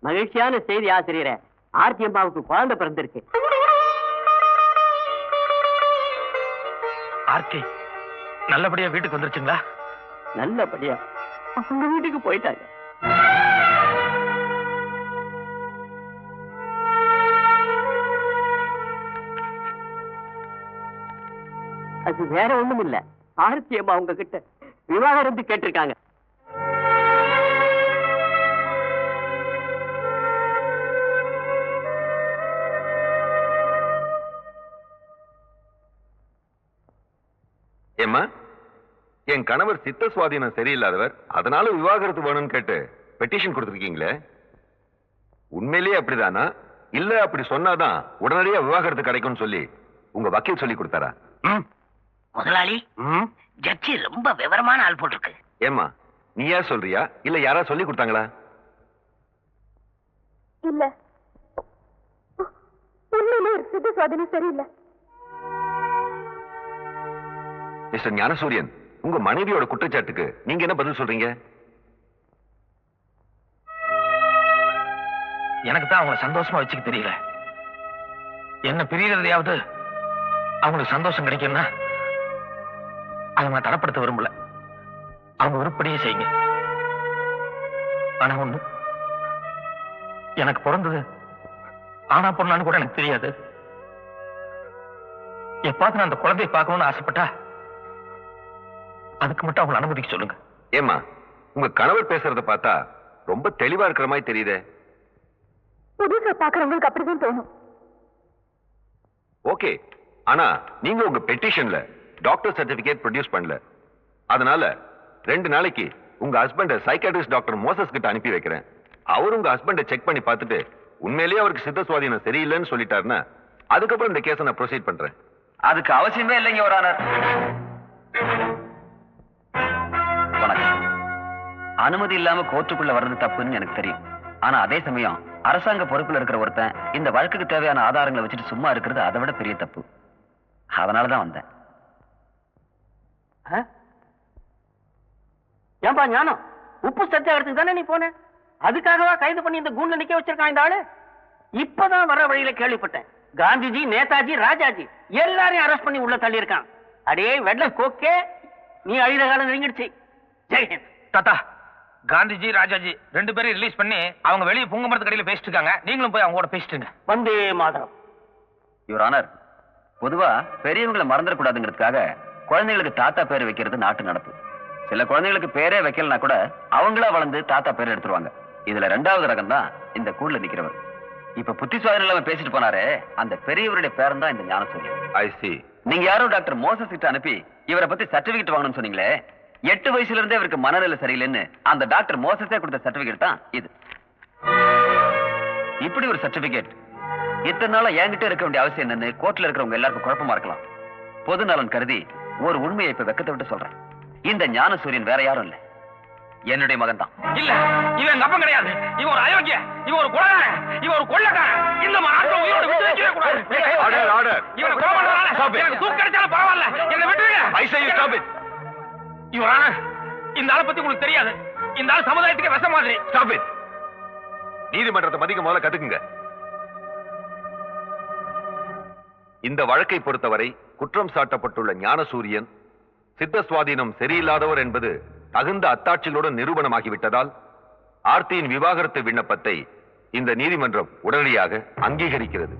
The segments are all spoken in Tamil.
மகிழ்ச்சியான செய்தி ஆசிரியரே, ஆர்த்தி அம்மாவுக்கு குழந்தை பிறந்திருக்கு. ஆர்த்தி நல்லபடியா வீட்டுக்கு வந்துருச்சுங்களா? நல்லபடியா அவங்க வீட்டுக்கு போயிட்டாங்க. அது வேற ஒண்ணும் இல்ல, ஆர்த்தி அம்மா அவங்க கிட்ட விவாகரத்து கேட்டிருக்காங்க. ஏம்மா, என் கணவர் சித்த சுவாதீனம் சரியில்லாதவர், அதனால விவாகரத்து வேணும்னு கேட்டு பெட்டிஷன் கொடுத்திருக்கீங்களே, உண்மையிலேயே அப்படிதானா? இல்ல அப்படி சொன்னாதான் உடனடியா விவாகரத்து கிடைக்கும்னு சொல்லி உங்க வக்கீல் சொல்லி கொடுத்தாரா? முதலாளி, ஜட்ஜி ரொம்ப விவரமான ஆள் போட்டிருக்கு. ஏம்மா, நீயா சொல்றியா இல்ல யாரா சொல்லி கொடுத்தாங்களா? இல்ல, உண்மையிலே சித்த சுவாதீனம் சரியில்லை. மிஸ்டர் ஞானசூரியன், உங்க மனைவியோட குற்றச்சாட்டுக்கு நீங்க என்ன பதில் சொல்றீங்க? எனக்கு தான் அவங்களை சந்தோஷமா வச்சுக்க தெரியல. என்ன பிரியறதையாவது அவங்களுக்கு சந்தோஷம் கிடைக்கும்னா அதை நான் தடப்படுத்த விரும்பல. அவங்க விருப்படியே செய்யுங்க. ஆனா ஒண்ணு, எனக்கு பிறந்தது ஆனா பொண்ணான்னு கூட எனக்கு தெரியாது. எப்பாவது நான் அந்த குழந்தையை பார்க்கணும்னு ஆசைப்பட்டா அதுக்கு மட்டும் அவங்களை அனுமதிக்க சொல்லுங்க. ஏமா, உங்க கணவர் பேசுறத பார்த்தா ரொம்ப தெளிவா இருக்கிற மாதிரி தெரியுதே. புதுசா பாக்குறவங்களுக்கு அப்படிதான் தோணும். ஓகே, ஆனா நீங்க உங்க பெட்டிஷன்ல டாக்டர் சர்டிபிகேட் ப்ரொடியூஸ் பண்ணல. அதனால 2 நாளைக்கு உங்க ஹஸ்பண்ட சைக்காட்ரிஸ்ட் டாக்டர் மோசஸ் கிட்ட அனுப்பி வைக்கிறேன். அவர் உங்க ஹஸ்பண்ட செக் பண்ணி பார்த்துட்டு உண்மையிலேயே அவருக்கு சித்த சுவாதீனம் சரியில்லைன்னு சொல்லிட்டாருன்னா அதுக்கப்புறம் இந்த கேஸை நான் ப்ரொசீட் பண்றேன். அதுக்கு அவசியமே இல்லைங்க யுவர் ஆனர். வணக்கம். அனுமதி இல்லாம கோர்ட்டுக்குள்ள வர்றது தப்புன்னு எனக்கு தெரியும். ஆனா அதே சமயம் அரசாங்க பொறுப்புல இருக்கிற ஒருத்தன் இந்த வழக்குக்கு தேவையான ஆதாரங்களை வச்சுட்டு சும்மா இருக்கிறது அதை விட பெரிய தப்பு. அதனாலதான் வந்தேன். ஏன்பா ஞானம், உப்பு சத்தியாகிறதுக்கு தானே நீ போன? அதுக்காகவா கைது பண்ணி இந்த கூண்ல நிக்க வச்சிருக்கான் இந்த ஆளு? இப்பதான் வர வழியில கேள்விப்பட்டேன், காந்திஜி, நேதாஜி, ராஜாஜி எல்லாரையும் அரெஸ்ட் பண்ணி உள்ள தள்ளி இருக்கான். அடே வெள்ள கோக்கே, நீ அழித காலம் நெருங்கிடுச்சு. ஜெயஹிந்த். தாத்தா, காந்திஜி ராஜாஜி 2 பேரும் ரிலீஸ் பண்ணி அவங்க வெளியே புங்க மரத்து கடையில பேசிட்டு இருக்காங்க. நீங்களும் போய் அவங்க கூட பேசிட்டுங்க. வந்தே மாதரம். யுவர் ஆனர், பொதுவா பெரியவங்களை மறந்துடக்கூடாதுங்கிறதுக்காக குழந்தைகளுக்கு தாத்தா பேர் வைக்கிறது நாட்டு நடப்பு. சில குழந்தைகளுக்கு பேரே வைக்கலனா கூட அவங்களா வளர்ந்து தாத்தா பேர் எடுத்துருவாங்க. இதுல 2வது ரகம் தான் இந்த கூண்ல நிக்கிறவர். இப்ப புத்தி சுவாதீனம் இல்லாம பேசிட்டு போனாரே, அந்த பெரியவருடைய பேரன் தான் இந்த ஞானசூரியன். ஐ சி. நீங்க யாரோ டாக்டர் மோசஸ் கிட்ட அனுப்பி இவரை பத்தி சர்டிபிகேட் வாங்கணும்னு சொன்னீங்களே, 8 வயசுல இருந்தே இவருக்கு மனநிலை சரியில்லைன்னு அந்த டாக்டர் மோசஸே கொடுத்த சர்டிபிகேட் தான் இது. இப்படி ஒரு சர்டிபிகேட் இத்தனை நாளா என்கிட்ட இருக்க வேண்டிய அவசியம் என்னன்னு கோர்ட்ல இருக்கிறவங்க எல்லாருக்கும் குழப்பமா இருக்கலாம். பொது நலன் கருதி ஒரு உண்மையை இப்ப வெக்கத்தை விட்டு சொல்றேன். இந்த ஞானசூரியன் வேற யாரும் இல்ல, என்னுடைய மகன் தான். இல்ல, இவன் எங்க அப்பன் கிடையாது. இவன் ஒரு அயோக்கிய, இவன் ஒரு கொலைகாரன், இவன் ஒரு கொள்ளக்காரன். இந்த நாட்டை உயிரோட விட்டு வைக்கவே கூடாது. Order, order. இவனை கொலை பண்றதால எனக்கு தூக்கு கிடைச்சாலும் பரவாயில்ல, என்னை விட்டுருங்க. I say you stop it. Your honour, இந்த ஆளை பத்தி உங்களுக்கு தெரியாது. இந்த ஆள் சமுதாயத்துக்கு விஷ மாதிரி. Stop it. நீதிமன்றத்தை மதிக்க முதல்ல கத்துக்குங்க. இந்த வழக்கை பொறுத்தவரை குற்றம் சாட்டப்பட்டுள்ள ஞானசூரியன் சித்த சுவாதீனம் சரியில்லாதவர் என்பது தகுந்த அத்தாட்சிகளுடன் நிரூபணமாகிவிட்டதால் ஆர்த்தியின் விவாகரத்து விண்ணப்பத்தை இந்த நீதிமன்றம் உடனடியாக அங்கீகரிக்கிறது.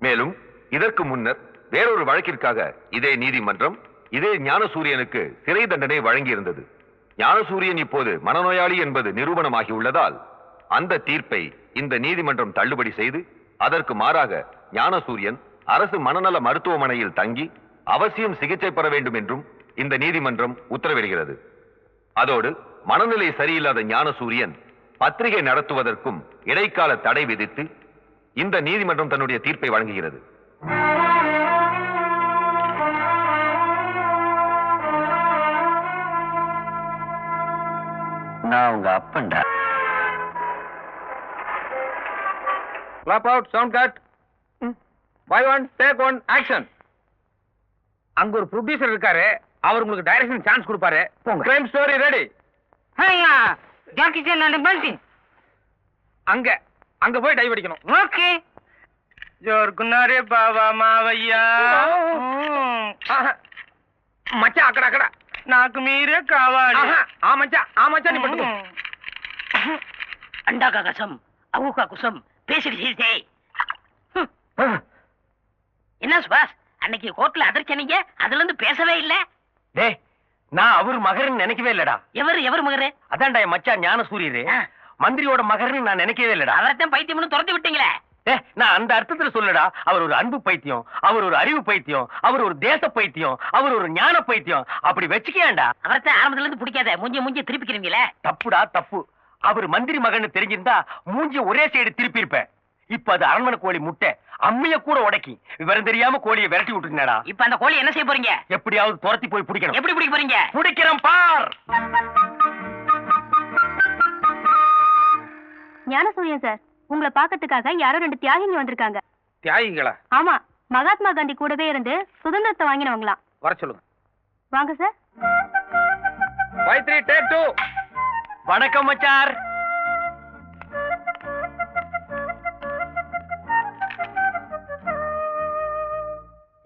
மேலும் இதற்கு முன்னர் வேறொரு வழக்கிற்காக இதே நீதிமன்றம் இதே ஞானசூரியனுக்கு சிறை தண்டனை வழங்கியிருந்தது. ஞானசூரியன் இப்போது மனநோயாளி என்பது நிரூபணமாகியுள்ளதால் அந்த தீர்ப்பை இந்த நீதிமன்றம் தள்ளுபடி செய்து அதற்கு மாறாக ஞானசூரியன் அரசு மனநல மருத்துவமனையில் தங்கி அவசியம் சிகிச்சை பெற வேண்டும் என்றும் இந்த நீதிமன்றம் உத்தரவிடுகிறது. அதோடு மனநிலை சரியில்லாத ஞானசூரியன் பத்திரிகை நடத்துவதற்கும் இடைக்கால தடை விதித்து இந்த நீதிமன்றம் தன்னுடைய தீர்ப்பை வழங்குகிறது. நான் உங்க அப்பன்டா. Clap out, sound cut. Buy one, take one, action. அங்க ஒரு ப்ரொடியூசர் இருக்காரு, அவர் உங்களுக்கு டைரக்ஷன் சான்ஸ் கொடுப்பாரு. Crime story ready. ஹையா ஜாக்கி சான் அண்ட் பல்டி. அங்க அங்க போய் டைவ் அடிக்கணும். ஓகே. ஜோர்குனாரே பாவா மாவையா. மச்சான் அக்கடா அக்கடா. నాకు మీరే కావాలి. ஆ மச்சான் நீ பண்ணுங்க. अंडा का कसम अबू का कुसम பேசிட்டு சீர்த்தே. என்ன சுபாஷ் அன்னைக்கு கோர்ட்ல அதிர்ச்சனீங்க, அதுல இருந்து பேசவே இல்ல. டேய் நான் அவர் மகர்னு நினைக்கவே இல்லடா. எவர் மகரே? அதான்டா என் மச்சான் ஞானசூரியரு. மந்திரியோட மகர்னு நான் நினைக்கவே இல்லடா. அவரைத்தான் பைத்தியம்னு துரத்தி விட்டீங்களே. நான் அந்த அர்த்தத்துல சொல்லடா. அவர் ஒரு அன்பு பைத்தியம், அவர் ஒரு அறிவு பைத்தியம், அவர் ஒரு தேச பைத்தியம், அவர் ஒரு ஞான பைத்தியம். அப்படி வச்சுக்கேன்டா. அவரைத்தான் ஆரம்பத்துல இருந்து பிடிக்காத, மூஞ்சி திருப்பிக்கிறீங்களே. தப்புடா தப்பு. அவர் மந்திரி மகன் தெரிஞ்சிருந்தா மூஞ்சி ஒரே சைடு திருப்பி இருப்பேன். இப்ப அது அரண்மனை கோழி முட்டை அம்மிய கூட உடைக்கி விவரம் தெரியாம கோழியை விரட்டி விட்டுருந்தா. இப்ப அந்த கோழி என்ன செய்ய போறீங்க? எப்படியாவது துரத்தி போய் பிடிக்கணும். எப்படி பிடிக்க போறீங்க? பிடிக்கிறேன் பார். ஞானசூரியன் சார், உங்களை பாக்கிறதுக்காக யாரோ 2 தியாகிங்க வந்திருக்காங்க. தியாகிகளா? ஆமா, மகாத்மா காந்தி கூடவே இருந்து சுதந்திரத்தை வாங்கினவங்களாம். வர சொல்லுங்க. வாங்க சார். 5 3 take 2. வணக்கம் மச்சார்.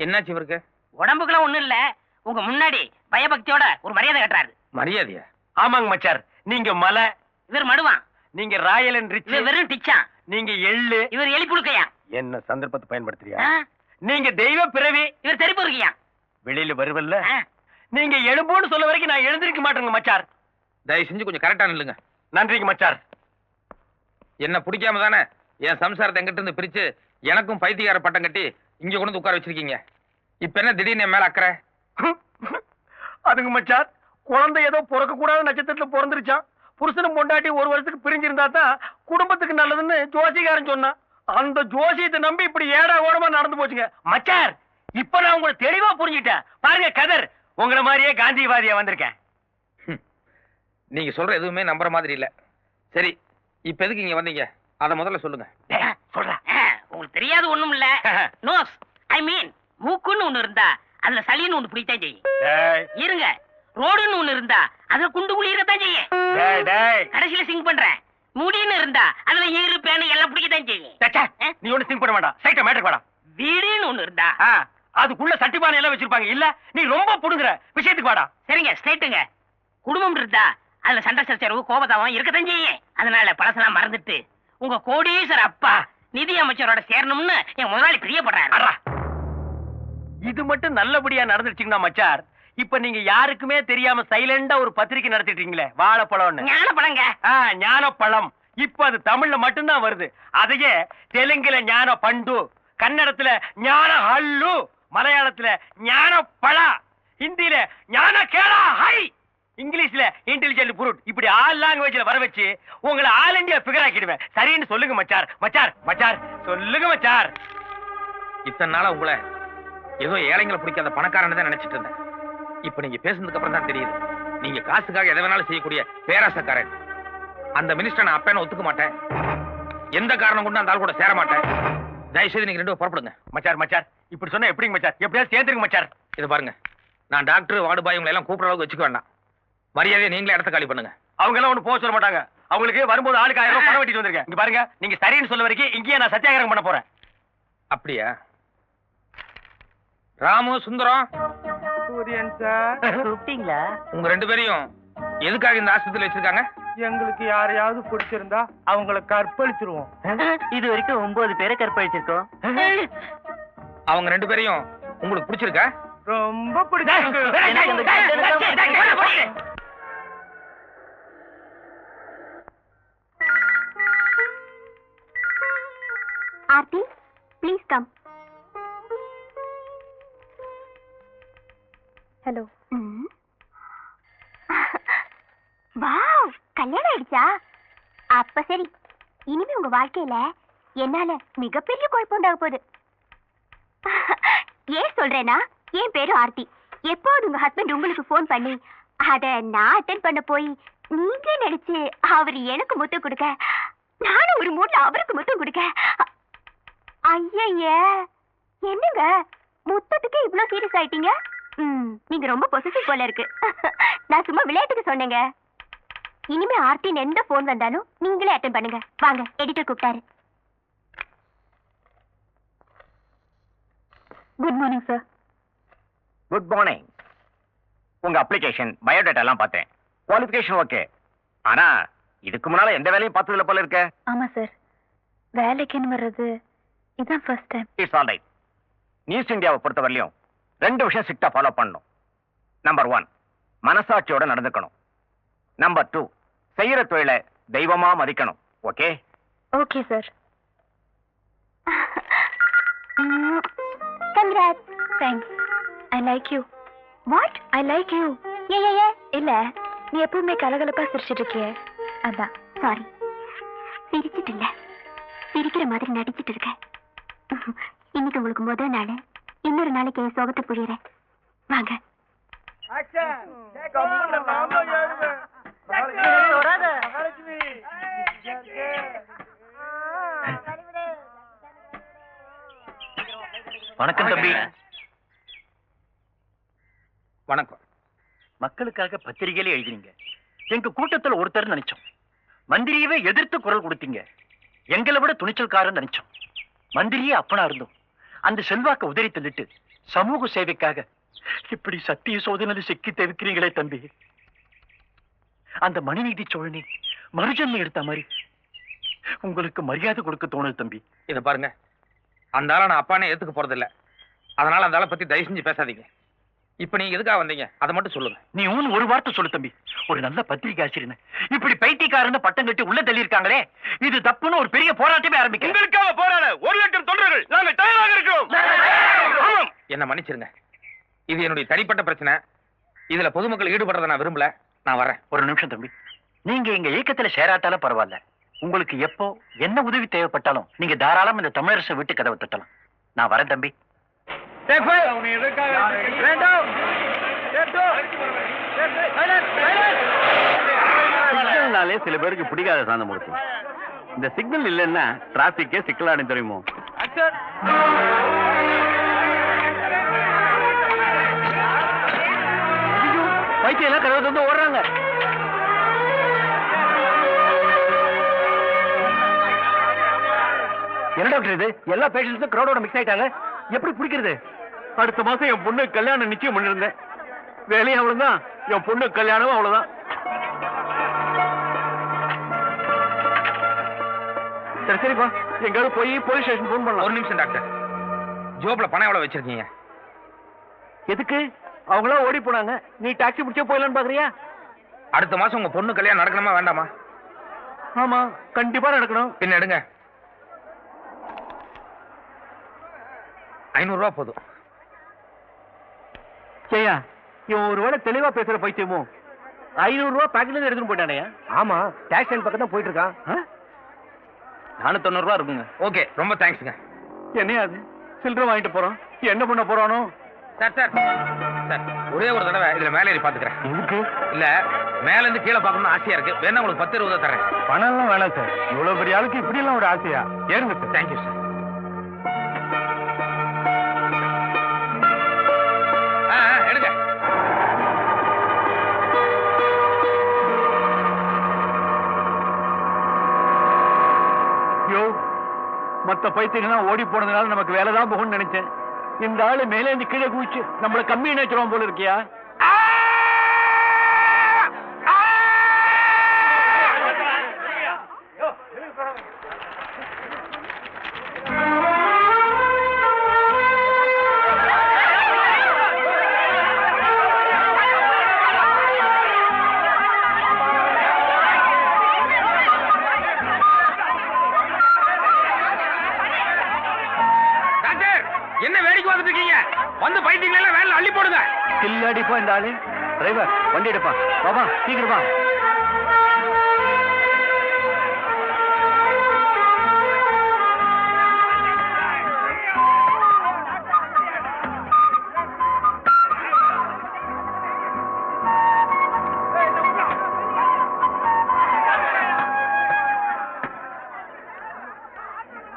என்னாச்சு இவருக்கு? உடம்புக்குலாம் ஒண்ணும் இல்ல, உங்க முன்னாடி பயபக்தியோட ஒரு மரியாதை கட்டுறாரு. மரியாதையா? ஆமாங்க மச்சார். நீங்க மலை, இவர் மடுவான். நீங்க ராயல் அண்ட் ரிச், இவர் வெறும் டிச்சான். நீங்க எள்ளு, இவர் எலி புழுக்கையா. என்ன சந்தர்ப்பத்தை பயன்படுத்துறியா? நீங்க தெய்வ பிறவி, இவர் தெருப்பு இருக்கியா. வெளியில வருவல்ல. நீங்க எழும்போன்னு சொல்ல வரைக்கும் நான் எழுந்திருக்க மாட்டேங்க மச்சார். தயவு செஞ்சு கொஞ்சம் கரெக்டா நில்லுங்க. நன்றிங்க மச்சார். என்ன பிடிக்காம தானே என் சம்சாரத்தை எங்கிட்ட இருந்து பிரிச்சு எனக்கும் பைத்தியக்கார பட்டம் கட்டி இங்க கொண்டு வந்து உட்கார வச்சிருக்கீங்க. இப்ப என்ன திடீர்னு என் மேல அக்கறை? அதுங்க மச்சார், குழந்தை ஏதோ பிறக்க கூடாத நட்சத்திரத்துல பிறந்துருச்சான். புருஷனும் பொண்டாட்டி 1 வருஷத்துக்கு பிரிஞ்சிருந்தா தான் குடும்பத்துக்கு நல்லதுன்னு ஜோசிகாரன் சொன்னான். அந்த ஜோசியத்தை நம்பி இப்படி ஏடா ஓடமா நடந்து போச்சுங்க மச்சார். இப்ப நான் உங்களை தெளிவா புரிஞ்சுக்கிட்டேன். பாருங்க கதர், உங்களை மாதிரியே காந்திவாதியா வந்திருக்கேன். நீங்க சொல்ற எதுவுமே நம்புற மாதிரி இல்ல. சரி, இப்ப எதுக்கு இங்க வந்தீங்க அத முதல்ல சொல்லுங்க. சொல்றேன். உங்களுக்கு தெரியாது ஒண்ணும் இல்ல. நோஸ் ஐ மீன் மூக்குன்னு ஒண்ணு இருந்தா அதுல சளின்னு ஒண்ணு பிடித்தான் செய்யும். இருங்க, ரோடுன்னு ஒண்ணு இருந்தா அதுல குண்டு குளிரத்தான் செய்யும். கடைசியில சிங் பண்றேன். முடின்னு இருந்தா அதுல ஈரு பேனு எல்லாம் பிடிக்கத்தான் செய்யும். நீ ஒண்ணு சிங் பண்ண வேண்டாம். சைட்ட மேட்டர் வேண்டாம். வீடுன்னு ஒண்ணு இருந்தா அதுக்குள்ள சட்டிபானை எல்லாம் வச்சிருப்பாங்க. இல்ல நீ ரொம்ப புடுங்குற விஷயத்துக்கு வாடா. சரிங்க, ஸ்ட்ரைட்டுங்க. குடும்பம் இருந்தா அதுல சண்டை சச்சரவு கோபதாவம் இருக்கத்தான் செய்யும். அதனால பழசெல்லாம் மறந்துட்டு உங்க கோடீஸ்வர அப்பா நிதி அமைச்சரோட சேரணும்னு என் முதலாளி பிரியப்படுறாரு. இது மட்டும் நல்லபடியா நடந்துருச்சுங்கன்னா மச்சார், இப்ப நீங்க யாருக்குமே தெரியாம சைலண்டா ஒரு பத்திரிக்கை நடத்திட்டீங்களே, வாழைப்பழம். ஞானப்பழங்க. ஞானப்பழம். இப்ப அது தமிழ்ல மட்டும்தான் வருது. அதையே தெலுங்குல ஞான பண்டு, கன்னடத்துல ஞான ஹல்லு, மலையாளத்துல ஞான பழா, ஹிந்தியில ஞான கேளா ஹை, இங்கிலீஷ்ல இன்டெலிஜென்ட் புரூட், இப்படி ஆல் லாங்குவேஜ்ல வர வச்சு உங்களை ஆல் இந்தியா பிகர் ஆக்கிடுவேன். சரின்னு சொல்லுங்க மச்சார். மச்சார் சொல்லுங்க மச்சார். இத்தனை நாளா உங்களை ஏதோ ஏழைங்களை பிடிக்காத பணக்காரன்னு தான் நினைச்சிட்டு இருந்தேன். இப்ப நீங்க பேசுனதுக்கு அப்புறம் தான் தெரியுது நீங்க காசுக்காக எதை வேணாலும் செய்யக்கூடிய பேராசக்காரன். அந்த மினிஸ்டர் நான் அப்பேன்னு ஒத்துக்க மாட்டேன். எந்த காரணம் கொண்டு அந்த ஆள் கூட சேர மாட்டேன். தயவுசெய்து நீங்க 2 புறப்படுங்க. மச்சார் இப்படி சொன்னா எப்படிங்க மச்சார்? எப்படியாவது சேர்ந்துருங்க மச்சார். இது பாருங்க, நான் டாக்டர் வார்டு பாய் உங்களை எல்லாம் கூப்பிடுற அளவுக்கு வச்சுக்க வேண்டாம். மரியாதையை நீங்களே இடத்த காலி பண்ணுங்க. அவங்க எல்லாம் ஒண்ணு போக சொல்ல மாட்டாங்க. அவங்களுக்கு வரும்போது ஆளுக்கு 1000 ரூபாய் பணம் வெட்டிட்டு வந்திருக்கேன். இங்க பாருங்க, நீங்க சரின்னு சொல்ல வரைக்கும் இங்கேயே நான் சத்தியாகிரகம் பண்ண போறேன். அப்படியா? ராமு, சுந்தரம், சூரியன் சார், கூப்பிட்டீங்களா? உங்க 2 பேரையும் எதுக்காக இந்த ஆஸ்பத்திரியில் வச்சிருக்காங்க? எங்களுக்கு யாரையாவது பிடிச்சிருந்தா அவங்கள கற்பழிச்சிருவோம். இது வரைக்கும் 9 பேரை கற்பழிச்சிருக்கோம். அவங்க 2 பேரையும் உங்களுக்கு பிடிச்சிருக்கா? ரொம்ப பிடிச்சிருக்கு. Aarthi, please come. Hello. Wow, கல்யாணம் ஆயிடுச்சா? அப்ப சரி. இனிமே உங்க வாழ்க்கையில என்னால மிகப்பெரிய குழப்பம் உண்டாக போகுது. ஏன் சொல்றேன்னா, என் பேரு ஆர்த்தி. எப்போது உங்க ஹஸ்பண்ட் உங்களுக்கு போன் பண்ணி அத நான் அட்டென்ட் பண்ண போய் நீங்க நினைச்சு அவர் எனக்கு முத்தம் கொடுக்க, நானும் ஒரு மூட்ல அவருக்கு முத்தம் கொடுக்க. ஐய, என்னங்க முத்தத்துக்கு இவ்வளவு சீரியஸ் ஆயிட்டீங்க? நீங்க ரொம்ப பொசிட்டிவ் போல இருக்கு. நான் சும்மா விளையாட்டுக்கு சொன்னேங்க. இனிமே ஆர்த்தின் எந்த போன் வந்தாலும் நீங்களே அட்டென்ட் பண்ணுங்க. வாங்க, எடிட்டர் கூப்பிட்டாரு. Good morning sir. Good morning. உங்க அப்ளிகேஷன் பயோடேட்டா எல்லாம் பார்த்தேன். Qualification okay. ஆனா இதுக்கு முன்னால எந்த வேலையும் பார்த்ததுல போல இருக்க. ஆமா சார், வேலைக்குன்னு வர்றது இதான் first time. It's all right. News இந்தியாவை பொறுத்தவரையிலும் 2 விஷயம் ஸ்ட்ரிக்டா ஃபாலோ பண்ணணும். நம்பர் 1, மனசாட்சியோட நடந்துக்கணும். நம்பர் 2, செய்யற தொழிலை தெய்வமா மதிக்கணும். Okay? Okay sir. Congrats. Thanks. I like you. What? I like you. ஏ இல்ல, நீ எப்பவுமே கலகலப்பா சிரிச்சிட்டு இருக்கியே, அதான். சாரி, சிரிச்சிட்டு இல்ல, சிரிக்கிற மாதிரி நடிச்சிட்டு இருக்கேன். இன்னைக்கு உங்களுக்கு முதல் நாள், இன்னொரு நாளைக்கு என் சோகத்தை புரியுறேன். வாங்க. வணக்கம் தம்பி. வணக்கம். மக்களுக்காக பத்திரிகையிலே எழுதினீங்க. எங்க கூட்டத்துல ஒருத்தர் நினைச்சோம். மந்திரியவே எதிர்த்து குரல் கொடுத்தீங்க. எங்களை விட துணிச்சல்காரன் நினைச்சோம். மந்திரியே அப்பனா இருந்தோம். அந்த செல்வாக்க உதறி தள்ளிட்டு சமூக சேவைக்காக இப்படி சத்திய சோதனை சிக்கி தவிக்கிறீங்களே தம்பி. அந்த மணிநீதி சோழனி மறுஜன்மை எடுத்த மாதிரி உங்களுக்கு மரியாதை கொடுக்க தோணுது தம்பி. இத பாருங்க, அந்த ஆளை நான் அப்பானே ஏத்துக்க போறதில்ல. அதனால அந்த ஆளை பத்தி தயவு செஞ்சு பேசாதீங்க. இப்ப நீங்க எதுக்காக வந்தீங்க அதை மட்டும் சொல்லுங்க. நீ ஒரு வார்த்தை சொல்லு தம்பி. ஒரு நல்ல பத்திரிகை ஆசிரியர் இப்படி பைத்தியக்காரன்னு பட்டம் கட்டி உள்ள தள்ளி இருக்காங்களே, இது தப்புன்னு ஒரு பெரிய போராட்டமே ஆரம்பிக்க. உங்களுக்காக போராட 1 லட்சம் தொண்டர்கள் நாங்கள் தயாராக இருக்கிறோம். என்ன மன்னிச்சிருங்க, இது என்னுடைய தனிப்பட்ட பிரச்சனை. இதுல பொதுமக்கள் ஈடுபடுறதை நான் விரும்பல. நான் வரேன். ஒரு நிமிஷம் தம்பி. நீங்க எங்க இயக்கத்துல சேராட்டாலும் பரவாயில்ல. உங்களுக்கு எப்போ என்ன உதவி தேவைப்பட்டாலும் நீங்க தாராளம் இந்த தமிழரசு வீட்டு கதவை தட்டலாம். நான் வரேன் தம்பி. சிக்னல்னாலே சில பேருக்கு பிடிக்காத சாந்தமூர்த்தி. இந்த சிக்னல் இல்லைன்னா டிராபிக்கே சிக்கலானு தெரியுமோ? பைத்தியம் எல்லாம் கதவை வந்து ஓடுறாங்க. என்ன டாக்டர் இது? எல்லா பேஷண்ட்ஸும் கிரௌடோட மிக்ஸ் ஆயிட்டாங்க. எப்படி பிடிக்கிறது? அடுத்த மாசம் என் பொண்ணு கல்யாணம் நிச்சயம் பண்ணிருந்தேன். வேலையும் அவ்வளவுதான், என் பொண்ணு கல்யாணமும் அவ்வளவுதான். சரி சரிப்பா, எங்காவது போய் போலீஸ் ஸ்டேஷன் போன் பண்ணலாம். ஒரு நிமிஷம் டாக்டர். ஜோப்ல பணம் எவ்வளவு வச்சிருக்கீங்க? எதுக்கு? அவங்களா ஓடி போனாங்க. நீ டாக்ஸி பிடிச்சே போயிடலான்னு பாக்குறியா? அடுத்த மாசம் உங்க பொண்ணு கல்யாணம் நடக்கணுமா வேண்டாமா? ஆமா, கண்டிப்பா நடக்கணும். பின்ன எடுங்க. 500 ரூபாய் போதும். சரியா? இவன் ஒருவேளை தெளிவா பேசுற பைத்தியமோ? 500 ரூபாய் பாக்கெட்ல எடுத்துட்டு போயிட்டானே. ஆமா, டாக்ஸி ஸ்டாண்ட் பக்கம் தான் போயிட்டு இருக்கான். 490 ரூபாய் இருக்குங்க. ஓகே, ரொம்ப தேங்க்ஸ்ங்க. என்னையா அது? சில்லறை வாங்கிட்டு போறோம். என்ன பண்ண போறானோ? சார் சார் சார், ஒரே ஒரு தடவை இதுல மேலே ஏறி பாத்துக்கிறேன். எதுக்கு? இல்ல, மேல இருந்து கீழே பார்க்கணும்னு ஆசையா இருக்கு. வேணா உங்களுக்கு 10 20 தரேன். பணம் எல்லாம் வேணாம் சார். இவ்வளவு பெரிய ஆளுக்கு இப்படி எல்லாம் ஒரு ஆசையா? ஏறுங்க சார். Thank you sir. எடுங்க. யோ, மத்த பைத்தியங்கள்லாம் ஓடி போனதுனால நமக்கு வேலை தான் போகும்னு நினைச்சேன். இந்த ஆளு மேலே இருந்து கீழே குதிச்சு நம்மள கம்மி நினைச்சிருவோம் போல இருக்கியா? என்ன வேடிக்கை பார்த்துட்டு இருக்கீங்க? வந்து பைத்தியங்களை எல்லாம் வேலை அள்ளி போடுங்க. கில்லாடிப்பா இந்த ஆளு. டிரைவர், வண்டி எடுப்பா. பாபா, சீக்கிரமா.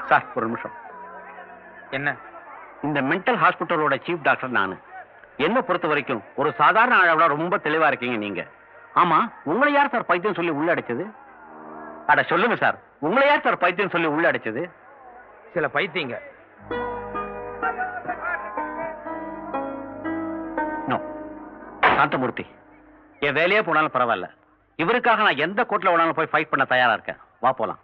சார், ஒரு நிமிஷம். என்ன? இந்த மென்டல் ஹாஸ்பிட்டலோட சீஃப் டாக்டர் நானு. என்ன பொறுத்த வரைக்கும் ஒரு சாதாரண ஆளோட ரொம்ப தெளிவா இருக்கீங்க நீங்க. ஆமா, உங்களை யார் சார் பைத்தியம் சொல்லி உள்ள அடைச்சது? அட சொல்லுங்க சார், உங்களை யார் சார் பைத்தியம் சொல்லி உள்ள அடைச்சது? சில பைத்தியங்க. சாந்தமூர்த்தி, என் வேலையே போனாலும் பரவாயில்ல, இவருக்காக நான் எந்த கோர்ட்ல வேணாலும் போய் ஃபைட் பண்ண தயாரா இருக்கேன். வா போலாம்.